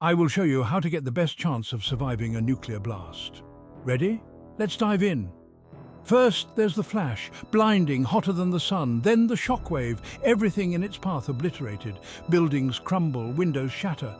I will show you how to get the best chance of surviving a nuclear blast. Ready? Let's dive in. First, there's the flash, blinding, hotter than the sun. Then the shockwave, everything in its path obliterated. Buildings crumble, windows shatter.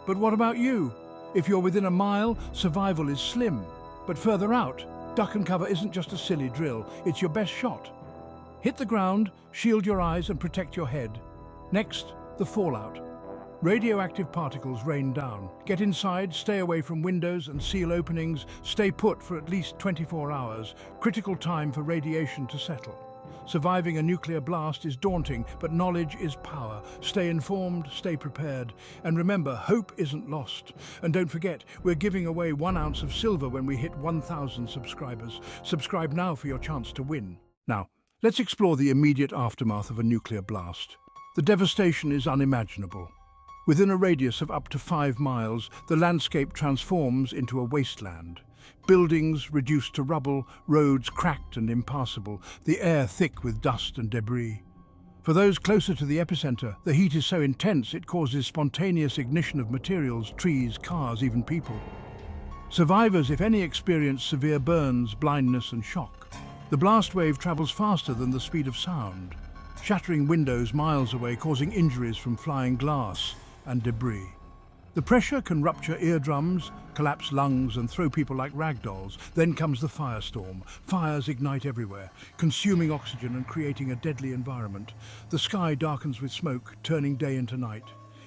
But what about you? If you're within a mile, survival is slim. But further out, duck and cover isn't just a silly drill, it's your best shot. Hit the ground, shield your eyes and protect your head. Next, the fallout. Radioactive particles rain down. Get inside, stay away from windows and seal openings, stay put for at least 24 hours, critical time for radiation to settle. Surviving a nuclear blast is daunting, but knowledge is power. Stay informed, stay prepared, and remember, hope isn't lost. And don't forget, we're giving away 1 ounce of silver when we hit 1,000 subscribers. Subscribe now for your chance to win. Now, let's explore the immediate aftermath of a nuclear blast. The devastation is unimaginable. Within a radius of up to 5 miles, the landscape transforms into a wasteland. Buildings reduced to rubble, roads cracked and impassable, the air thick with dust and debris. For those closer to the epicenter, the heat is so intense it causes spontaneous ignition of materials, trees, cars, even people. Survivors, if any, experience severe burns, blindness and shock. The blast wave travels faster than the speed of sound, shattering windows miles away, causing injuries from flying glass and debris. The pressure can rupture eardrums, collapse lungs and throw people like rag dolls. Then comes the firestorm. Fires ignite everywhere, consuming oxygen and creating a deadly environment. The sky darkens with smoke, turning day into night.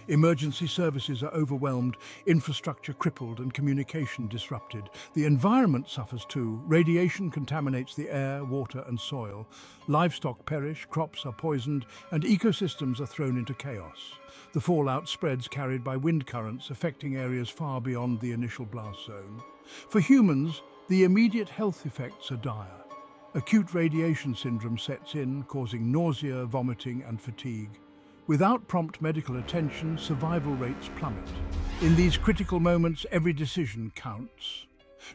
Emergency services are overwhelmed, infrastructure crippled and communication disrupted. The environment suffers too. Radiation contaminates the air, water and soil. Livestock perish, crops are poisoned and ecosystems are thrown into chaos. The fallout spreads carried by wind currents, affecting areas far beyond the initial blast zone. For humans, the immediate health effects are dire. Acute radiation syndrome sets in, causing nausea, vomiting and fatigue. Without prompt medical attention, survival rates plummet. In these critical moments, every decision counts.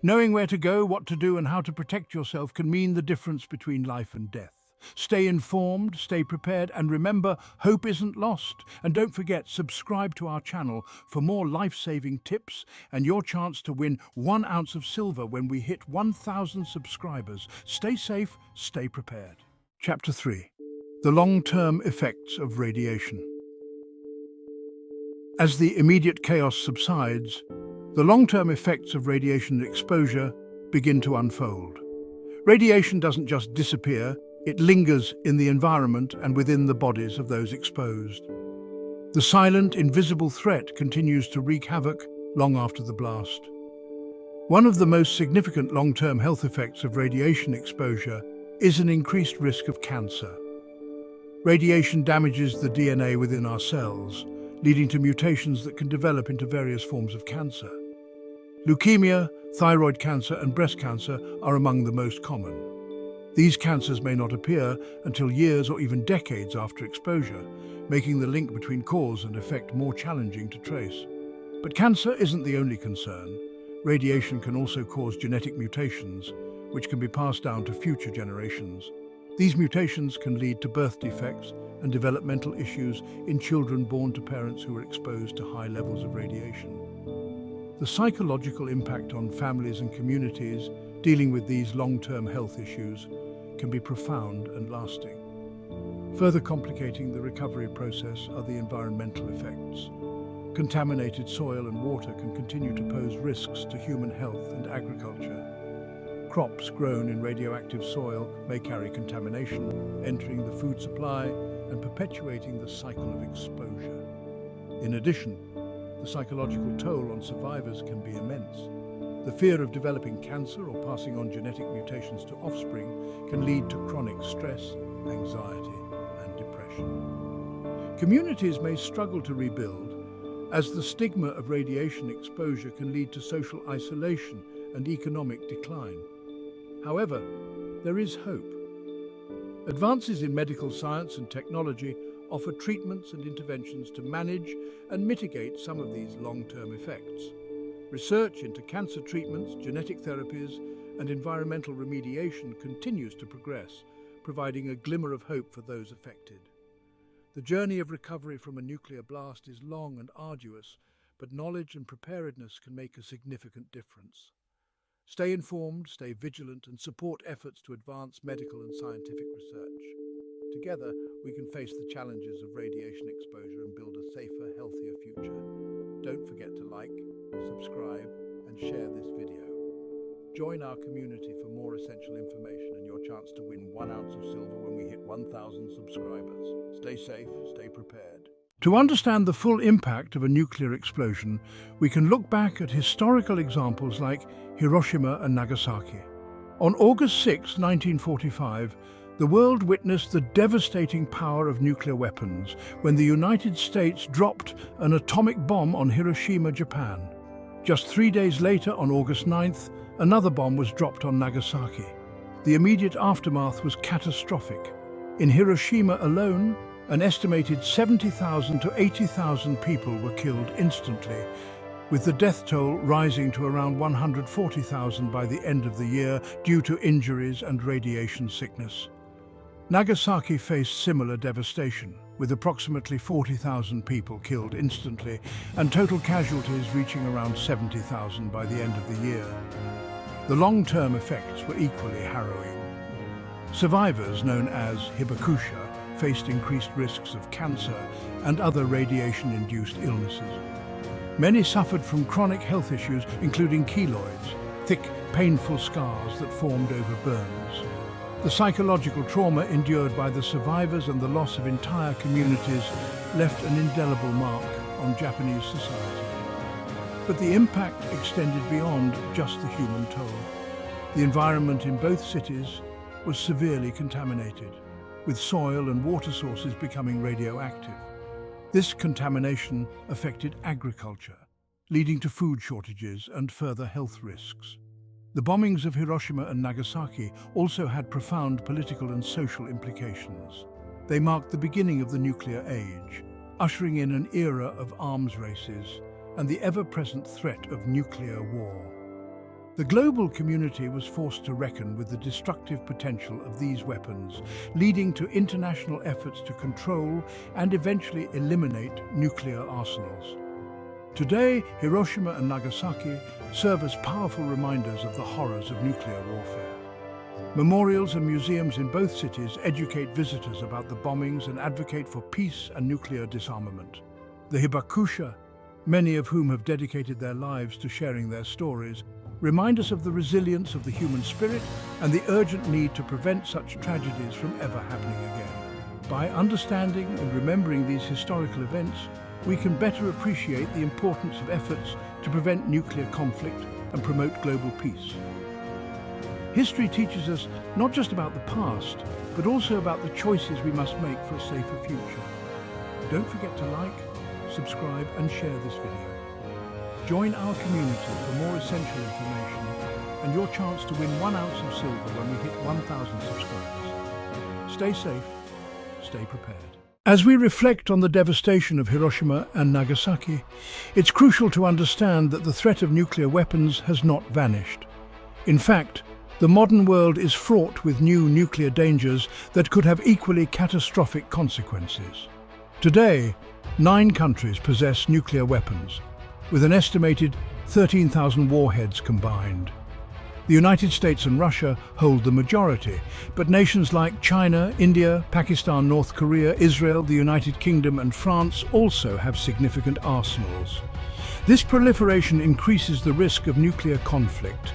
Knowing where to go, what to do, and how to protect yourself can mean the difference between life and death. Stay informed, stay prepared, and remember, hope isn't lost. And don't forget, subscribe to our channel for more life-saving tips and your chance to win 1 ounce of silver when we hit 1,000 subscribers. Stay safe, stay prepared. Chapter 3. The long-term effects of radiation. As the immediate chaos subsides, the long-term effects of radiation exposure begin to unfold. Radiation doesn't just disappear, it lingers in the environment and within the bodies of those exposed. The silent, invisible threat continues to wreak havoc long after the blast. One of the most significant long-term health effects of radiation exposure is an increased risk of cancer. Radiation damages the DNA within our cells, leading to mutations that can develop into various forms of cancer. Leukemia, thyroid cancer, and breast cancer are among the most common. These cancers may not appear until years or even decades after exposure, making the link between cause and effect more challenging to trace. But cancer isn't the only concern. Radiation can also cause genetic mutations, which can be passed down to future generations. These mutations can lead to birth defects and developmental issues in children born to parents who are exposed to high levels of radiation. The psychological impact on families and communities dealing with these long-term health issues can be profound and lasting. Further complicating the recovery process are the environmental effects. Contaminated soil and water can continue to pose risks to human health and agriculture. Crops grown in radioactive soil may carry contamination, entering the food supply and perpetuating the cycle of exposure. In addition, the psychological toll on survivors can be immense. The fear of developing cancer or passing on genetic mutations to offspring can lead to chronic stress, anxiety, and depression. Communities may struggle to rebuild, as the stigma of radiation exposure can lead to social isolation and economic decline. However, there is hope. Advances in medical science and technology offer treatments and interventions to manage and mitigate some of these long-term effects. Research into cancer treatments, genetic therapies, and environmental remediation continues to progress, providing a glimmer of hope for those affected. The journey of recovery from a nuclear blast is long and arduous, but knowledge and preparedness can make a significant difference. Stay informed, stay vigilant, and support efforts to advance medical and scientific research. Together, we can face the challenges of radiation exposure and build a safer, healthier future. Don't forget to like, subscribe, and share this video. Join our community for more essential information and your chance to win 1 ounce of silver when we hit 1,000 subscribers. Stay safe, stay prepared. To understand the full impact of a nuclear explosion, we can look back at historical examples like Hiroshima and Nagasaki. On August 6, 1945, the world witnessed the devastating power of nuclear weapons when the United States dropped an atomic bomb on Hiroshima, Japan. Just 3 days later, on August 9th, another bomb was dropped on Nagasaki. The immediate aftermath was catastrophic. In Hiroshima alone, an estimated 70,000 to 80,000 people were killed instantly, with the death toll rising to around 140,000 by the end of the year due to injuries and radiation sickness. Nagasaki faced similar devastation, with approximately 40,000 people killed instantly and total casualties reaching around 70,000 by the end of the year. The long-term effects were equally harrowing. Survivors, known as hibakusha, faced increased risks of cancer and other radiation-induced illnesses. Many suffered from chronic health issues, including keloids, thick, painful scars that formed over burns. The psychological trauma endured by the survivors and the loss of entire communities left an indelible mark on Japanese society. But the impact extended beyond just the human toll. The environment in both cities was severely contaminated, with soil and water sources becoming radioactive. This contamination affected agriculture, leading to food shortages and further health risks. The bombings of Hiroshima and Nagasaki also had profound political and social implications. They marked the beginning of the nuclear age, ushering in an era of arms races and the ever-present threat of nuclear war. The global community was forced to reckon with the destructive potential of these weapons, leading to international efforts to control and eventually eliminate nuclear arsenals. Today, Hiroshima and Nagasaki serve as powerful reminders of the horrors of nuclear warfare. Memorials and museums in both cities educate visitors about the bombings and advocate for peace and nuclear disarmament. The hibakusha, many of whom have dedicated their lives to sharing their stories, remind us of the resilience of the human spirit and the urgent need to prevent such tragedies from ever happening again. By understanding and remembering these historical events, we can better appreciate the importance of efforts to prevent nuclear conflict and promote global peace. History teaches us not just about the past, but also about the choices we must make for a safer future. Don't forget to like, subscribe, and share this video. Join our community for more essential information and your chance to win 1 ounce of silver when we hit 1,000 subscribers. Stay safe, stay prepared. As we reflect on the devastation of Hiroshima and Nagasaki, it's crucial to understand that the threat of nuclear weapons has not vanished. In fact, the modern world is fraught with new nuclear dangers that could have equally catastrophic consequences. Today, 9 countries possess nuclear weapons, with an estimated 13,000 warheads combined. The United States and Russia hold the majority, but nations like China, India, Pakistan, North Korea, Israel, the United Kingdom and France also have significant arsenals. This proliferation increases the risk of nuclear conflict,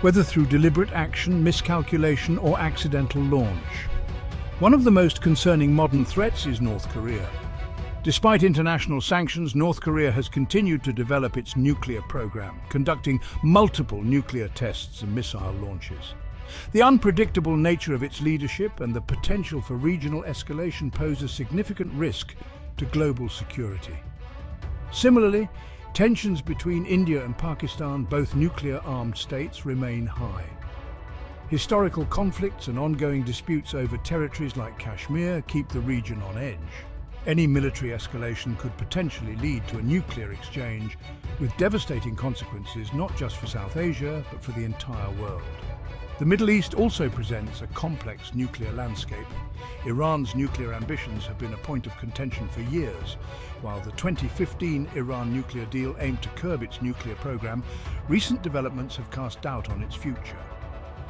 whether through deliberate action, miscalculation or accidental launch. One of the most concerning modern threats is North Korea. Despite international sanctions, North Korea has continued to develop its nuclear program, conducting multiple nuclear tests and missile launches. The unpredictable nature of its leadership and the potential for regional escalation pose a significant risk to global security. Similarly, tensions between India and Pakistan, both nuclear-armed states, remain high. Historical conflicts and ongoing disputes over territories like Kashmir keep the region on edge. Any military escalation could potentially lead to a nuclear exchange, with devastating consequences not just for South Asia, but for the entire world. The Middle East also presents a complex nuclear landscape. Iran's nuclear ambitions have been a point of contention for years. While the 2015 Iran nuclear deal aimed to curb its nuclear program, recent developments have cast doubt on its future.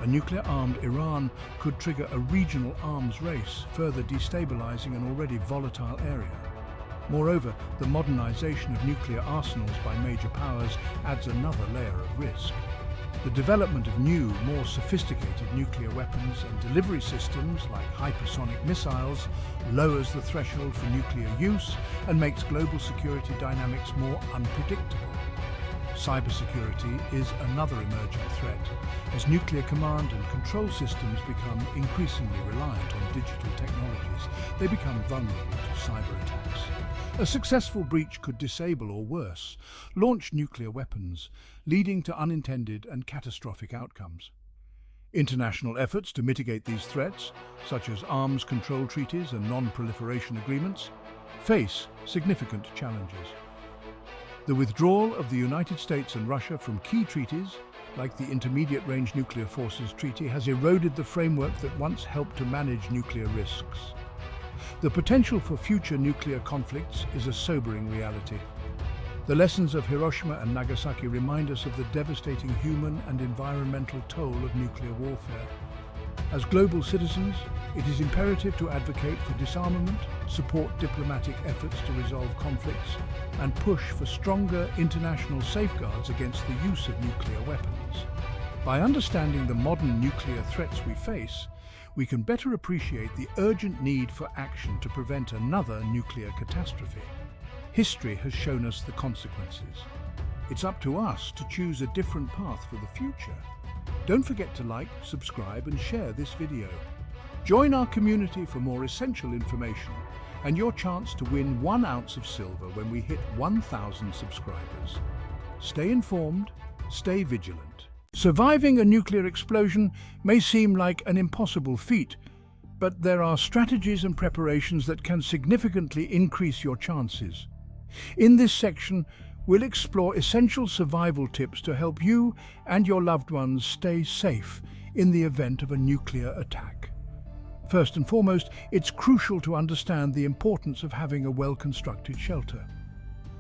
A nuclear-armed Iran could trigger a regional arms race, further destabilizing an already volatile area. Moreover, the modernization of nuclear arsenals by major powers adds another layer of risk. The development of new, more sophisticated nuclear weapons and delivery systems like hypersonic missiles lowers the threshold for nuclear use and makes global security dynamics more unpredictable. Cybersecurity is another emerging threat. As nuclear command and control systems become increasingly reliant on digital technologies, they become vulnerable to cyber attacks. A successful breach could disable or worse, launch nuclear weapons, leading to unintended and catastrophic outcomes. International efforts to mitigate these threats, such as arms control treaties and non-proliferation agreements, face significant challenges. The withdrawal of the United States and Russia from key treaties, like the Intermediate Range Nuclear Forces Treaty, has eroded the framework that once helped to manage nuclear risks. The potential for future nuclear conflicts is a sobering reality. The lessons of Hiroshima and Nagasaki remind us of the devastating human and environmental toll of nuclear warfare. As global citizens, it is imperative to advocate for disarmament, support diplomatic efforts to resolve conflicts, and push for stronger international safeguards against the use of nuclear weapons. By understanding the modern nuclear threats we face, we can better appreciate the urgent need for action to prevent another nuclear catastrophe. History has shown us the consequences. It's up to us to choose a different path for the future. Don't forget to like, subscribe, and share this video. Join our community for more essential information and your chance to win 1 ounce of silver when we hit 1,000 subscribers. Stay informed, stay vigilant. Surviving a nuclear explosion may seem like an impossible feat, but there are strategies and preparations that can significantly increase your chances. In this section, we'll explore essential survival tips to help you and your loved ones stay safe in the event of a nuclear attack. First and foremost, it's crucial to understand the importance of having a well-constructed shelter.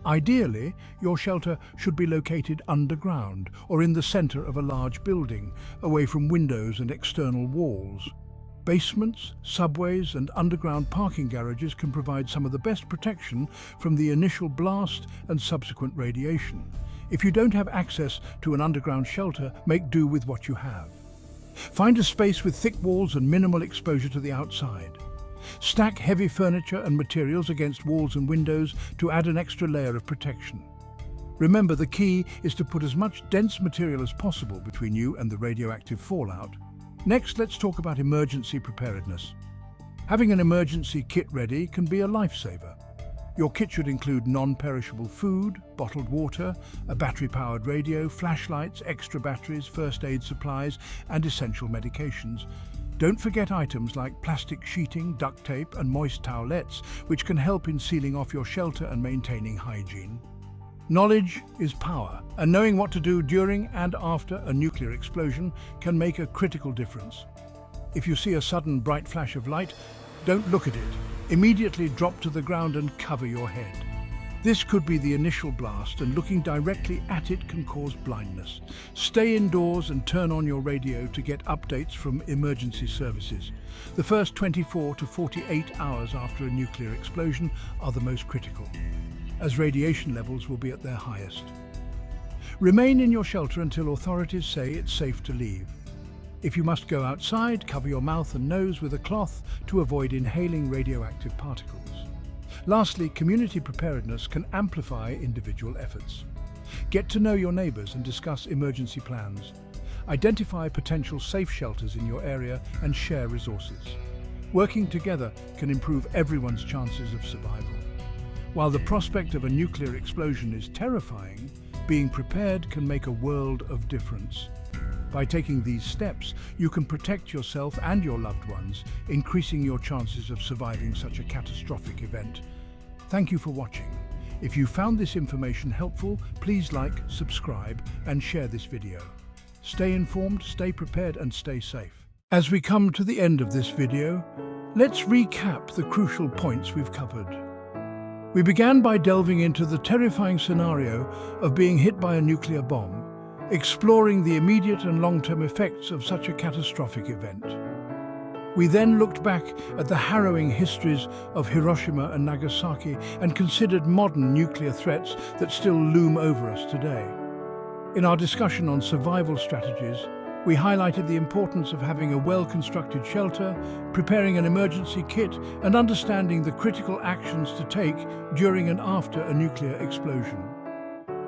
Ideally, your shelter should be located underground or in the center of a large building, away from windows and external walls. Basements, subways, and underground parking garages can provide some of the best protection from the initial blast and subsequent radiation. If you don't have access to an underground shelter, make do with what you have. Find a space with thick walls and minimal exposure to the outside. Stack heavy furniture and materials against walls and windows to add an extra layer of protection. Remember, the key is to put as much dense material as possible between you and the radioactive fallout. Next, let's talk about emergency preparedness. Having an emergency kit ready can be a lifesaver. Your kit should include non-perishable food, bottled water, a battery-powered radio, flashlights, extra batteries, first aid supplies, and essential medications. Don't forget items like plastic sheeting, duct tape, and moist towelettes, which can help in sealing off your shelter and maintaining hygiene. Knowledge is power, and knowing what to do during and after a nuclear explosion can make a critical difference. If you see a sudden bright flash of light, don't look at it. Immediately drop to the ground and cover your head. This could be the initial blast, and looking directly at it can cause blindness. Stay indoors and turn on your radio to get updates from emergency services. The first 24 to 48 hours after a nuclear explosion are the most critical, as radiation levels will be at their highest. Remain in your shelter until authorities say it's safe to leave. If you must go outside, cover your mouth and nose with a cloth to avoid inhaling radioactive particles. Lastly, community preparedness can amplify individual efforts. Get to know your neighbors and discuss emergency plans. Identify potential safe shelters in your area and share resources. Working together can improve everyone's chances of survival. While the prospect of a nuclear explosion is terrifying, being prepared can make a world of difference. By taking these steps, you can protect yourself and your loved ones, increasing your chances of surviving such a catastrophic event. Thank you for watching. If you found this information helpful, please like, subscribe, and share this video. stay informed, stay prepared, and stay safe. As we come to the end of this video, let's recap the crucial points we've covered. We began by delving into the terrifying scenario of being hit by a nuclear bomb, exploring the immediate and long-term effects of such a catastrophic event. We then looked back at the harrowing histories of Hiroshima and Nagasaki and considered modern nuclear threats that still loom over us today. In our discussion on survival strategies, we highlighted the importance of having a well-constructed shelter, preparing an emergency kit, and understanding the critical actions to take during and after a nuclear explosion.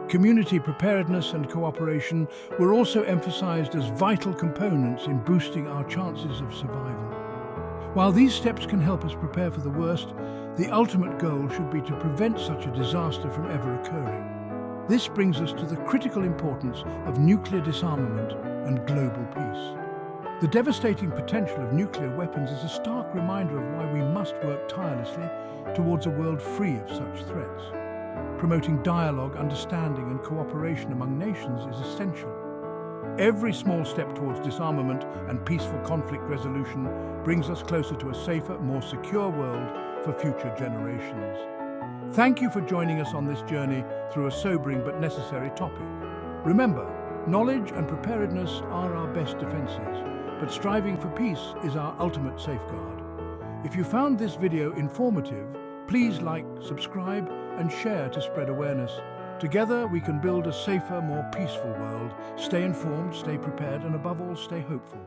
Community preparedness and cooperation were also emphasized as vital components in boosting our chances of survival. While these steps can help us prepare for the worst, the ultimate goal should be to prevent such a disaster from ever occurring. This brings us to the critical importance of nuclear disarmament and global peace. The devastating potential of nuclear weapons is a stark reminder of why we must work tirelessly towards a world free of such threats. Promoting dialogue, understanding, and cooperation among nations is essential. Every small step towards disarmament and peaceful conflict resolution brings us closer to a safer, more secure world for future generations. Thank you for joining us on this journey through a sobering but necessary topic. Remember, knowledge and preparedness are our best defenses, but striving for peace is our ultimate safeguard. If you found this video informative, please like, subscribe, and share to spread awareness. Together, we can build a safer, more peaceful world. Stay informed, stay prepared, and above all, stay hopeful.